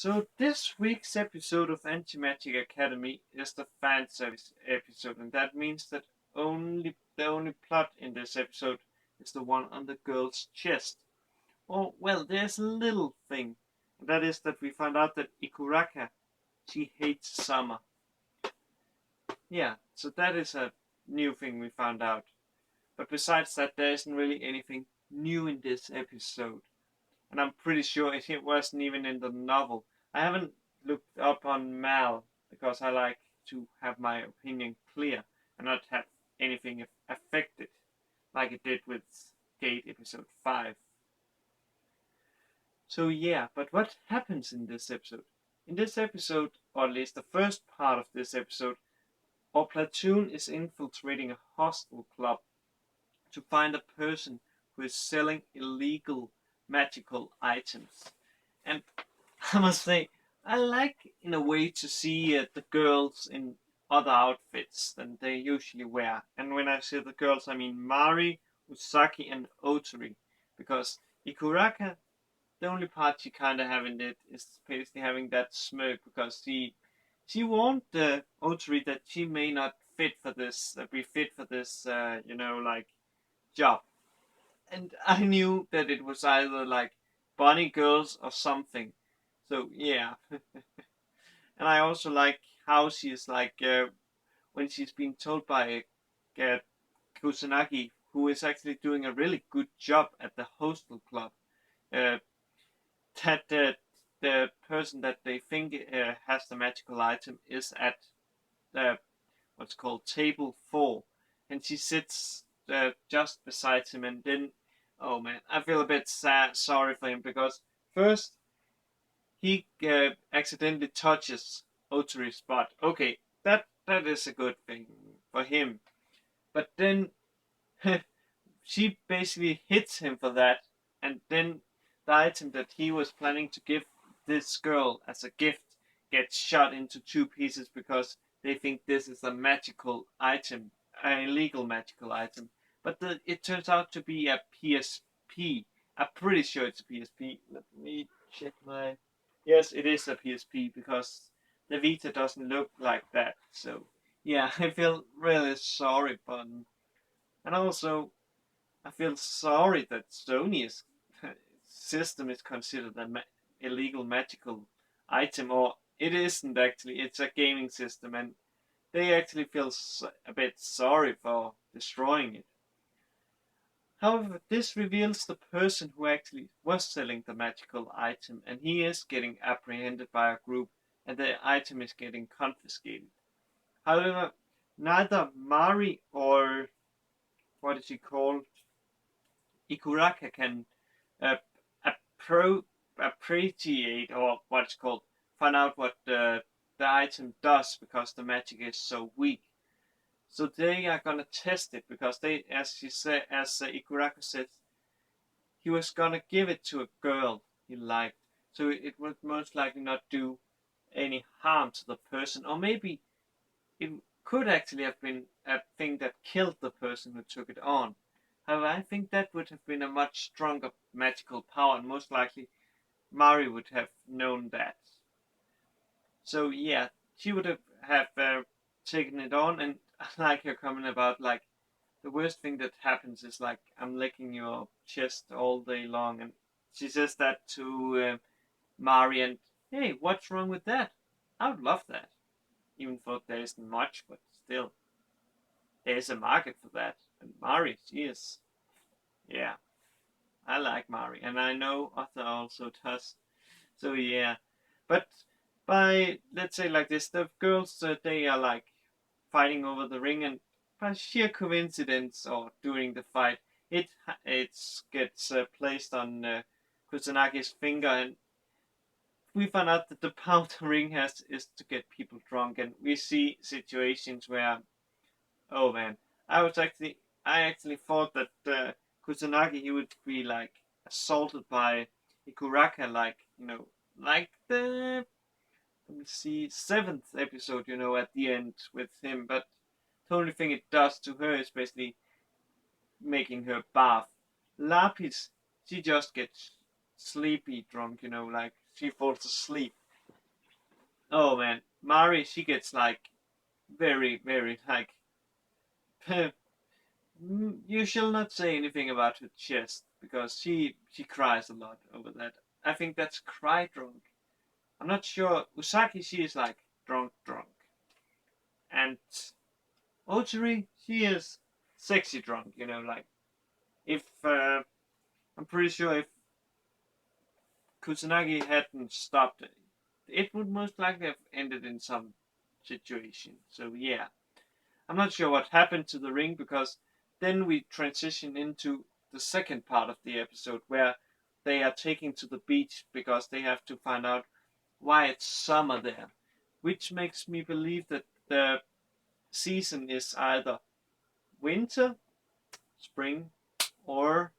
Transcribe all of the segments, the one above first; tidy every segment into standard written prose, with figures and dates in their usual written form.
So this week's episode of AntiMagic Academy is the fan service episode, and that means that the only plot in this episode is the one on the girl's chest. Oh well, there's a little thing, and that is that we find out that Ikuraka she hates summer. Yeah, so that is a new thing we found out. But besides that, there isn't really anything new in this episode. And I'm pretty sure it wasn't even in the novel. I haven't looked up on Mal because I like to have my opinion clear and not have anything affected like it did with Gate episode 5. So yeah, but what happens in this episode? In this episode, or at least the first part of this episode, our platoon is infiltrating a hostel club to find a person who is selling illegal magical items. And I must say, I like in a way to see the girls in other outfits than they usually wear. And when I say the girls, I mean Mari, Usaki, and Otori. Because Ikuraka, the only part she kind of having it is basically having that smirk because she warned Otori that she may not fit for this, be fit for this, like job. And I knew that it was either like bunny girls or something. So yeah, and I also like how she's like when she's being told by uh, Kusanagi, who is actually doing a really good job at the hostel club, uh, that the person that they think has the magical item is at the what's called table 4, and she sits just beside him, and then oh man, I feel a bit sorry for him because first he accidentally touches Otori's spot. Okay, that is a good thing for him, but then she basically hits him for that, and then the item that he was planning to give this girl as a gift gets shot into two pieces because they think this is a magical item, an illegal magical item. But it turns out to be a PSP. I'm pretty sure it's a PSP. Let me check my. Yes, it is a PSP because the Vita doesn't look like that. So yeah, I feel really sorry for him. And also, I feel sorry that Sony's system is considered an illegal magical item, or it isn't actually. It's a gaming system, and they actually feel a bit sorry for destroying it. However, this reveals the person who actually was selling the magical item, and he is getting apprehended by a group, and the item is getting confiscated. However, neither Mari or what is he called, Ikuraka, can uh, appro- appreciate or what's called find out what the item does because the magic is so weak. So they are gonna test it because they, as she said, as Ikuraka said, he was gonna give it to a girl he liked, so it would most likely not do any harm to the person, or maybe it could actually have been a thing that killed the person who took it on. However, I think that would have been a much stronger magical power, and most likely Mari would have known that. So yeah, she would have taken it on, and I like her comment about like the worst thing that happens is like I'm licking your chest all day long, and she says that to Mari, and hey, what's wrong with that? I would love that, even though there isn't much, but still, there is a market for that. And Mari, she is, yeah, I like Mari, and I know Arthur also does. So yeah, but by let's say like this, the girls they are like fighting over the ring, and by sheer coincidence or during the fight, it it gets placed on Kusanagi's finger, and we find out that the power the ring has is to get people drunk, and we see situations where oh man, I actually thought that Kusanagi he would be like assaulted by Ikuraka, like like the let me see, seventh episode, at the end with him. But the only thing it does to her is basically making her bath. Lapis, she just gets sleepy drunk, like she falls asleep. oh man, Mari, she gets like very, very like you shall not say anything about her chest because she cries a lot over that. I think that's cry drunk. I'm not sure. Usaki, she is like drunk, and Ochiri, she is sexy drunk. You know, like if I'm pretty sure if Kusanagi hadn't stopped it, it would most likely have ended in some situation. So yeah, I'm not sure what happened to the ring because then we transition into the second part of the episode where they are taken to the beach because they have to find out why it's summer there, which makes me believe that the season is either winter, spring, or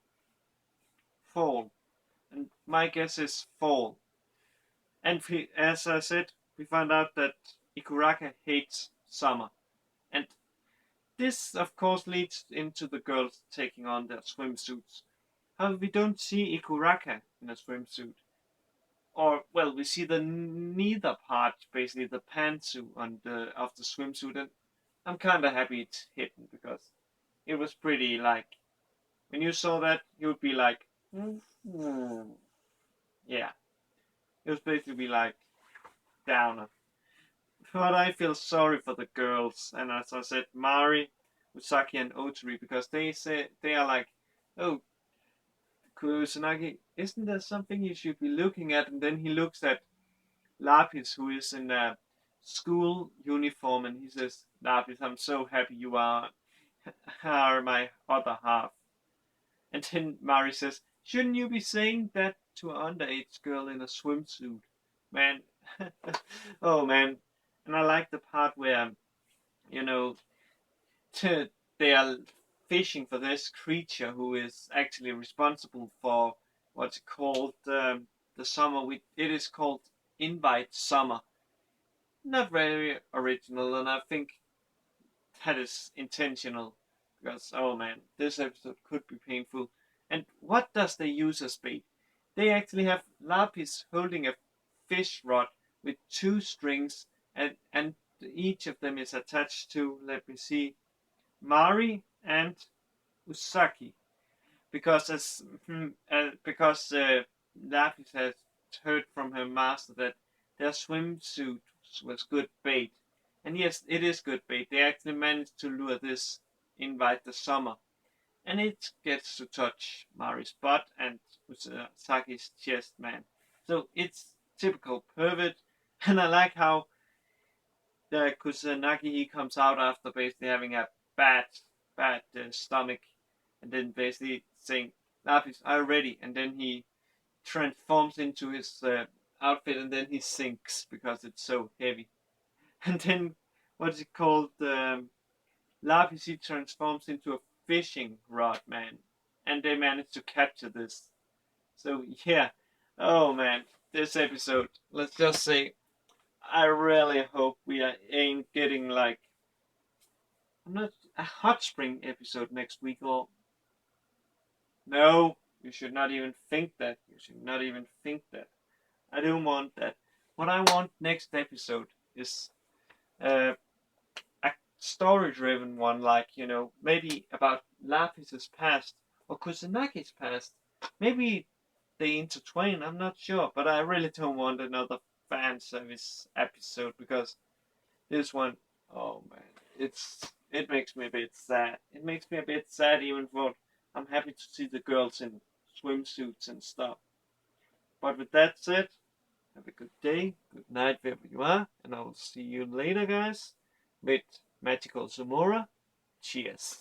fall. And my guess is fall. And as I said, we find out that Ikuraka hates summer. And this, of course, leads into the girls taking on their swimsuits. However, we don't see Ikuraka in a swimsuit. Or, well, we see the neither part, basically the pantsuit of the swimsuit, and I'm kind of happy it's hidden because it was pretty like when you saw that, you would be like, yeah, it was basically like downer. But I feel sorry for the girls, and as I said, Mari, Usaki, and Otori, because they say they are like, oh, Kusanagi, isn't there something you should be looking at? And then he looks at Lapis, who is in a school uniform, and he says, Lapis, I'm so happy you are my other half. And then Mari says, shouldn't you be saying that to an underage girl in a swimsuit? Man, oh man. And I like the part where, you know, they are fishing for this creature who is actually responsible for what's called the summer. It is called Invite Summer. Not very original, and I think that is intentional because oh man, this episode could be painful. And what does they use as bait? They actually have Lapis holding a fish rod with two strings, and each of them is attached to, let me see, Mari and Usaki, because Lapis has heard from her master that their swimsuit was good bait, and yes, it is good bait. They actually managed to lure this invite the summer, and it gets to touch Mari's butt and Usaki's chest, man. So it's typical pervert, and I like how the Kusanagi he comes out after basically having a bad stomach, and then basically saying, "Lapis, are you ready?" And then he transforms into his outfit, and then he sinks because it's so heavy. And then what's it called? Lapis he transforms into a fishing rod, man, and they manage to capture this. So yeah, oh man, this episode. Let's just say I really hope we ain't getting like I'm not a hot spring episode next week or no. You should not even think that. You should not even think that. I don't want that. What I want next episode is uh, a story-driven one, like maybe about Lapis's past or Kusanagi's past. Maybe they intertwine. I'm not sure, but I really don't want another fan service episode because this one, oh man, it makes me a bit sad. It makes me a bit sad even for I'm happy to see the girls in swimsuits and stuff. But with that said, have a good day, good night wherever you are, and I will see you later, guys, with Magical Zamora. Cheers.